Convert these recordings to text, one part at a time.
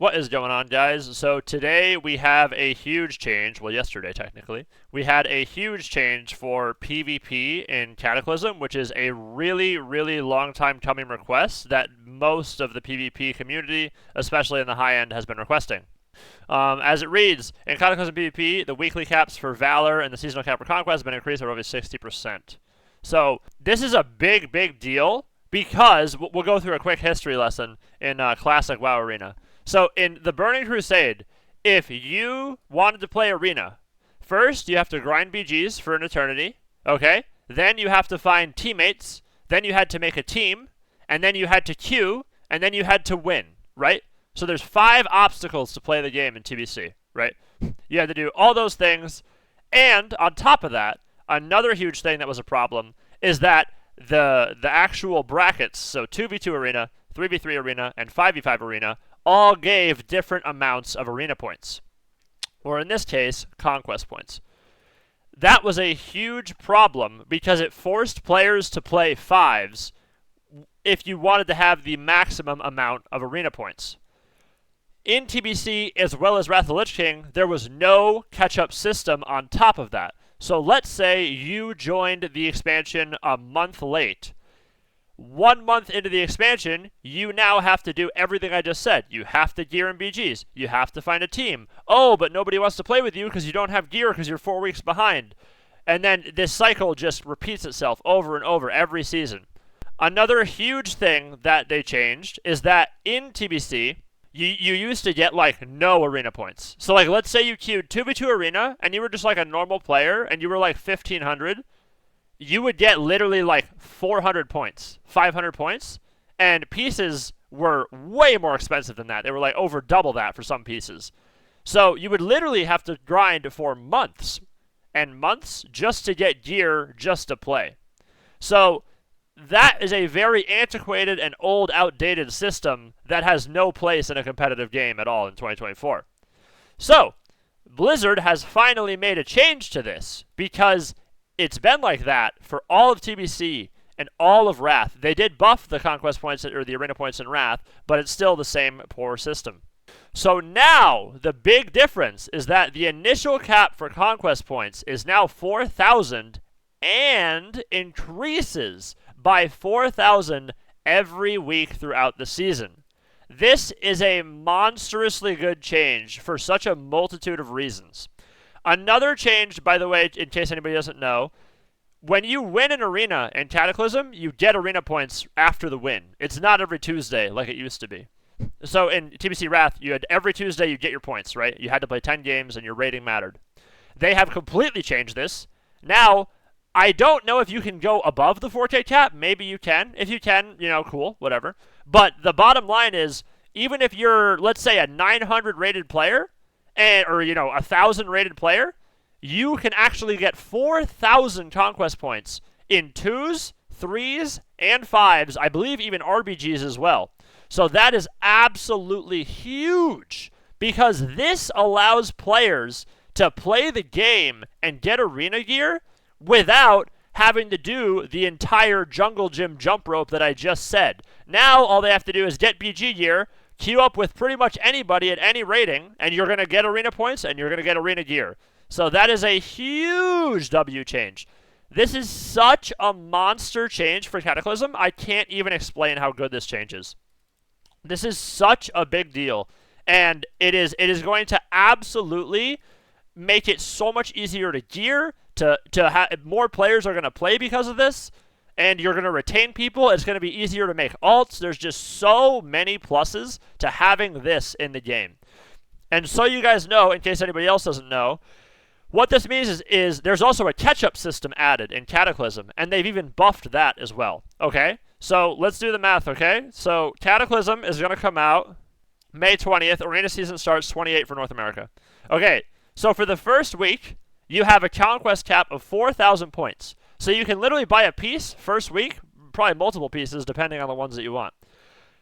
What is going on, guys? So today we have a huge change. Well, yesterday technically. We had a huge change for PvP in Cataclysm, which is a really, really long time coming request that most of the PvP community, especially in the high end, has been requesting. As it reads, in Cataclysm PvP, the weekly caps for Valor and the seasonal cap for Conquest have been increased by over 60%. So this is a big, big deal because we'll go through a quick history lesson in Classic WoW Arena. So in the Burning Crusade, if you wanted to play Arena, first you have to grind BGs for an eternity, okay? Then you have to find teammates, then you had to make a team, and then you had to queue, and then you had to win, right? So there's 5 obstacles to play the game in TBC, right? You had to do all those things, and on top of that, another huge thing that was a problem is that the actual brackets, so 2v2 arena, 3v3 arena, and 5v5 arena, all gave different amounts of arena points, or in this case, conquest points. That was a huge problem because it forced players to play 5s if you wanted to have the maximum amount of arena points. In TBC, as well as Wrath of the Lich King, there was no catch-up system on top of that. So let's say you joined the expansion a month late. 1 month into the expansion, you now have to do everything I just said. You have to gear in BGs. You have to find a team. Oh, but nobody wants to play with you because you don't have gear because you're 4 weeks behind. And then this cycle just repeats itself over and over every season. Another huge thing that they changed is that in TBC, you used to get like no arena points. So like let's say you queued 2v2 arena and you were just like a normal player and you were like 1500. You would get literally like 400 points, 500 points, and pieces were way more expensive than that. They were like over double that for some pieces. So you would literally have to grind for months and months just to get gear just to play. So that is a very antiquated and old, outdated system that has no place in a competitive game at all in 2024. So Blizzard has finally made a change to this because it's been like that for all of TBC and all of Wrath. They did buff the conquest points or the arena points in Wrath, but it's still the same poor system. So now the big difference is that the initial cap for conquest points is now 4,000 and increases by 4,000 every week throughout the season. This is a monstrously good change for such a multitude of reasons. Another change, by the way, in case anybody doesn't know, when you win an arena in Cataclysm, you get arena points after the win. It's not every Tuesday like it used to be. So in TBC Wrath, you had every Tuesday you get your points, right? You had to play 10 games and your rating mattered. They have completely changed this. Now, I don't know if you can go above the 4K cap. Maybe you can. If you can, cool, whatever. But the bottom line is, even if you're, let's say, a 900 rated player, or a 1,000 rated player, you can actually get 4,000 conquest points in 2s, 3s, and 5s. I believe even RBGs as well. So that is absolutely huge because this allows players to play the game and get arena gear without having to do the entire jungle gym jump rope that I just said. Now all they have to do is get BG gear, queue up with pretty much anybody at any rating, and you're going to get arena points and you're going to get arena gear. So that is a huge W change. This is such a monster change for Cataclysm. I can't even explain how good this change is. This is such a big deal, and it is going to absolutely make it so much easier to gear, to have more players are going to play because of this, and you're going to retain people. It's going to be easier to make alts. There's just so many pluses to having this in the game. And so you guys know, in case anybody else doesn't know, what this means is there's also a catch-up system added in Cataclysm, and they've even buffed that as well, okay? So let's do the math, okay? So Cataclysm is going to come out May 20th. Arena season starts 28 for North America. Okay, so for the first week, you have a conquest cap of 4,000 points. So you can literally buy a piece first week, probably multiple pieces depending on the ones that you want.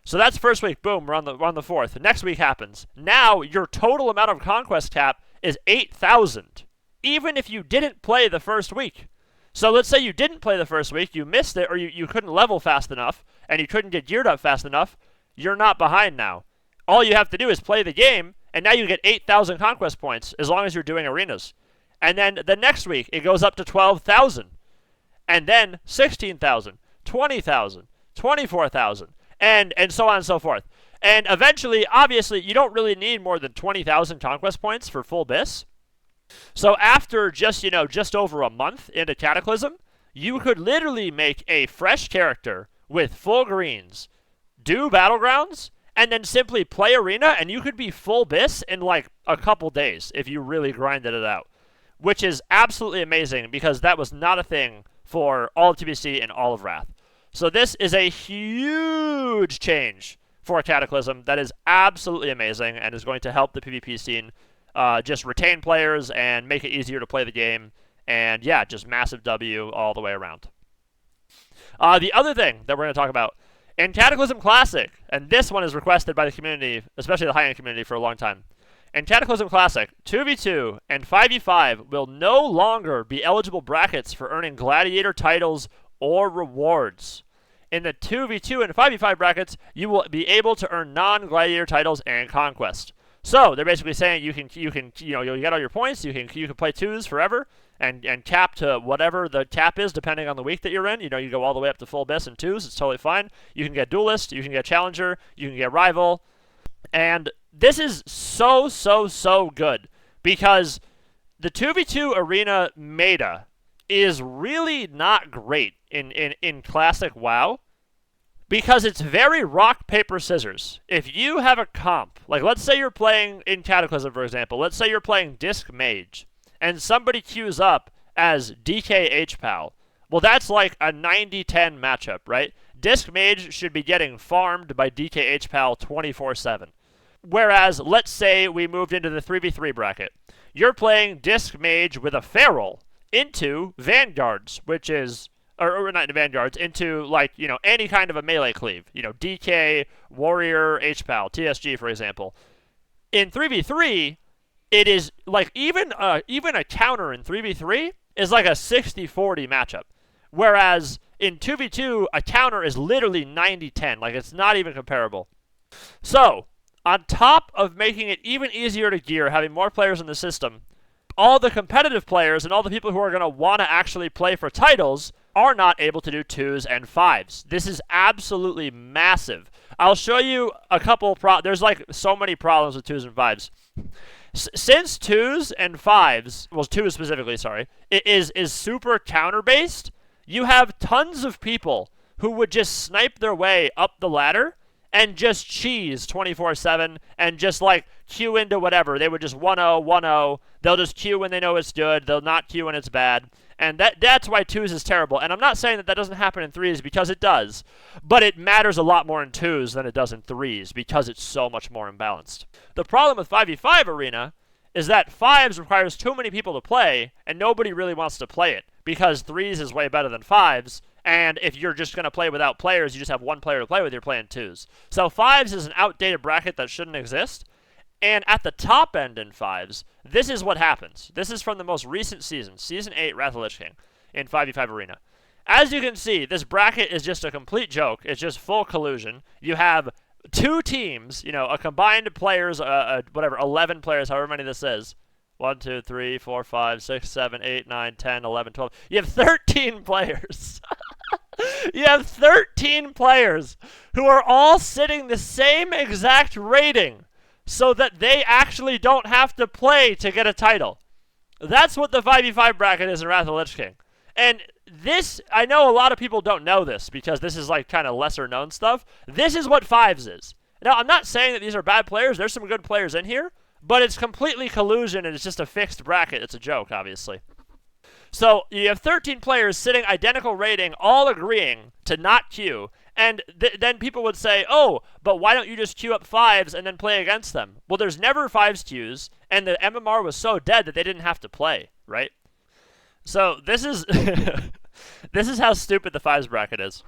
So that's first week. Boom, we're on the 4th. Next week happens. Now your total amount of conquest cap is 8,000, even if you didn't play the first week. So let's say you didn't play the first week, you missed it, or you couldn't level fast enough, and you couldn't get geared up fast enough. You're not behind now. all you have to do is play the game, and now you get 8,000 Conquest points as long as you're doing arenas. And then the next week, it goes up to 12,000. And then 16,000, 20,000, 24,000, and so on and so forth. And eventually, obviously, you don't really need more than 20,000 Conquest points for full BIS. So after just over a month into Cataclysm, you could literally make a fresh character with full greens, do Battlegrounds, and then simply play Arena, and you could be full BIS in like a couple days if you really grinded it out. Which is absolutely amazing because that was not a thing for all of TBC and all of Wrath. So this is a huge change for Cataclysm that is absolutely amazing and is going to help the PvP scene just retain players and make it easier to play the game. And yeah, just massive W all the way around. The other thing that we're going to talk about, in Cataclysm Classic, and this one is requested by the community, especially the high-end community, for a long time. In Cataclysm Classic, 2v2 and 5v5 will no longer be eligible brackets for earning gladiator titles or rewards. In the 2v2 and 5v5 brackets, you will be able to earn non-gladiator titles and conquest. So they're basically saying you'll get all your points, you can play twos forever and cap to whatever the cap is depending on the week that you're in. You go all the way up to full BIS and twos, it's totally fine. You can get duelist, you can get challenger, you can get rival. And this is so good because the 2v2 arena meta is really not great in Classic WoW because it's very rock, paper, scissors. If you have a comp, like let's say you're playing in Cataclysm, for example, let's say you're playing Disc Mage, and somebody queues up as DK HPAL, well, that's like a 90-10 matchup, right? Disc Mage should be getting farmed by DK HPAL 24/7. Whereas, let's say we moved into the 3v3 bracket. You're playing Disc Mage with a Feral into Vanguards, which is, or not into Vanguards, into like, any kind of a melee cleave. DK, Warrior, HPAL, TSG, for example. In 3v3, it is like even a counter in 3v3 is like a 60-40 matchup. Whereas in 2v2, a counter is literally 90-10. Like, it's not even comparable. So, on top of making it even easier to gear, having more players in the system, all the competitive players and all the people who are going to want to actually play for titles are not able to do twos and fives. This is absolutely massive. I'll show you a couple there's like so many problems with twos and fives. Since twos and fives, well, twos specifically, sorry, it is super counter-based, you have tons of people who would just snipe their way up the ladder and just cheese 24/7 and just like queue into whatever. They would just 1-0, 1-0. They'll just queue when they know it's good. They'll not queue when it's bad. And that's why twos is terrible. And I'm not saying that doesn't happen in threes because it does. But it matters a lot more in twos than it does in threes because it's so much more imbalanced. The problem with 5v5 Arena is that fives requires too many people to play and nobody really wants to play it because threes is way better than fives. And if you're just going to play without players, you just have one player to play with, you're playing twos. So fives is an outdated bracket that shouldn't exist. And at the top end in fives, this is what happens. This is from the most recent season, Season 8 Wrath of the Lich King in 5v5 Arena. As you can see, this bracket is just a complete joke. It's just full collusion. You have two teams, a combined players, 11 players, however many this is. 1, 2, 3, 4, 5, 6, 7, 8, 9, 10, 11, 12. You have 13 players. You have 13 players who are all sitting the same exact rating so that they actually don't have to play to get a title. That's what the 5v5 bracket is in Wrath of the Lich King. And this, I know a lot of people don't know this because this is like kind of lesser known stuff. This is what fives is. Now, I'm not saying that these are bad players. There's some good players in here. But it's completely collusion, and it's just a fixed bracket. It's a joke, obviously. So you have 13 players sitting identical rating, all agreeing to not queue. And then people would say, oh, but why don't you just queue up fives and then play against them? Well, there's never fives queues, and the MMR was so dead that they didn't have to play, right? So this is this is how stupid the fives bracket is.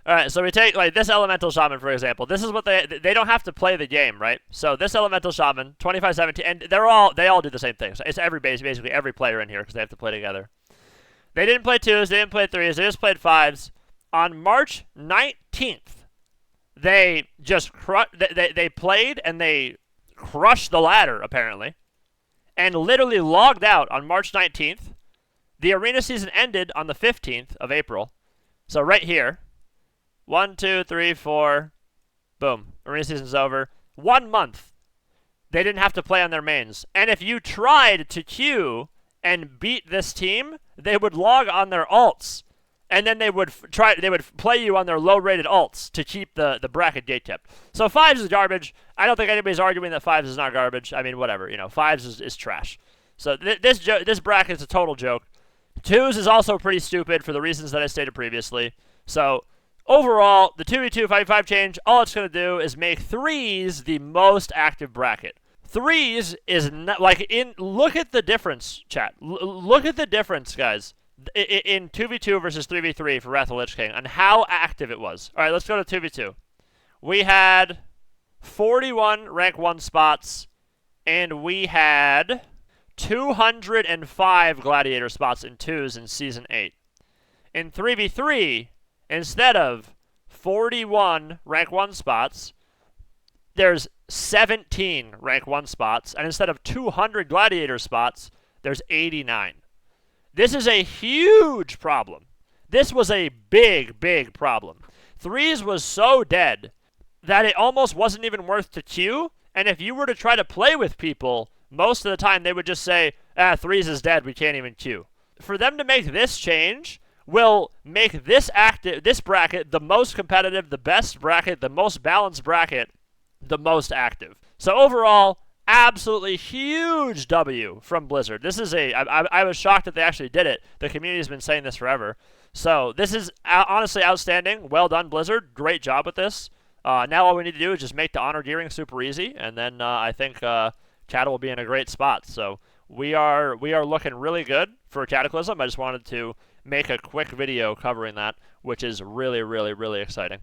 All right, so we take like this Elemental Shaman, for example. This is what they don't have to play the game, right? So this Elemental Shaman, 25-17, and they all do the same thing. So it's basically every player in here because they have to play together. They didn't play twos, they didn't play threes, they just played fives. On March 19th, they just they played and they crushed the ladder, apparently, and literally logged out on March 19th. The arena season ended on the 15th of April. So right here, 1, 2, 3, 4, boom. Arena season's over. 1 month. They didn't have to play on their mains. And if you tried to queue and beat this team, they would log on their alts. And then they would play you on their low-rated alts to keep the bracket gate kept. So 5s is garbage. I don't think anybody's arguing that 5s is not garbage. I mean, whatever. 5s is trash. So this bracket is a total joke. 2s is also pretty stupid for the reasons that I stated previously. So overall, the 2v2 5v5 change, all it's going to do is make 3s the most active bracket. 3s is not, look at the difference, chat. Look at the difference, guys, in 2v2 versus 3v3 for Wrath of the Lich King and how active it was. All right, let's go to 2v2. We had 41 rank 1 spots, and we had 205 gladiator spots in 2s in Season 8. In 3v3, instead of 41 rank 1 spots, there's 17 rank 1 spots, and instead of 200 gladiator spots, there's 89. This is a huge problem. This was a big, big problem. 3s was so dead that it almost wasn't even worth to queue, and if you were to try to play with people, most of the time they would just say, 3s is dead, we can't even queue. For them to make this change will make this bracket the most competitive, the best bracket, the most balanced bracket, the most active. So overall, absolutely huge W from Blizzard. This is I was shocked that they actually did it. The community's been saying this forever. So this is honestly outstanding. Well done, Blizzard. Great job with this. Now all we need to do is just make the honor gearing super easy, and then I think Cattle will be in a great spot. So we are looking really good for Cataclysm. I just wanted to make a quick video covering that, which is really, really, really exciting.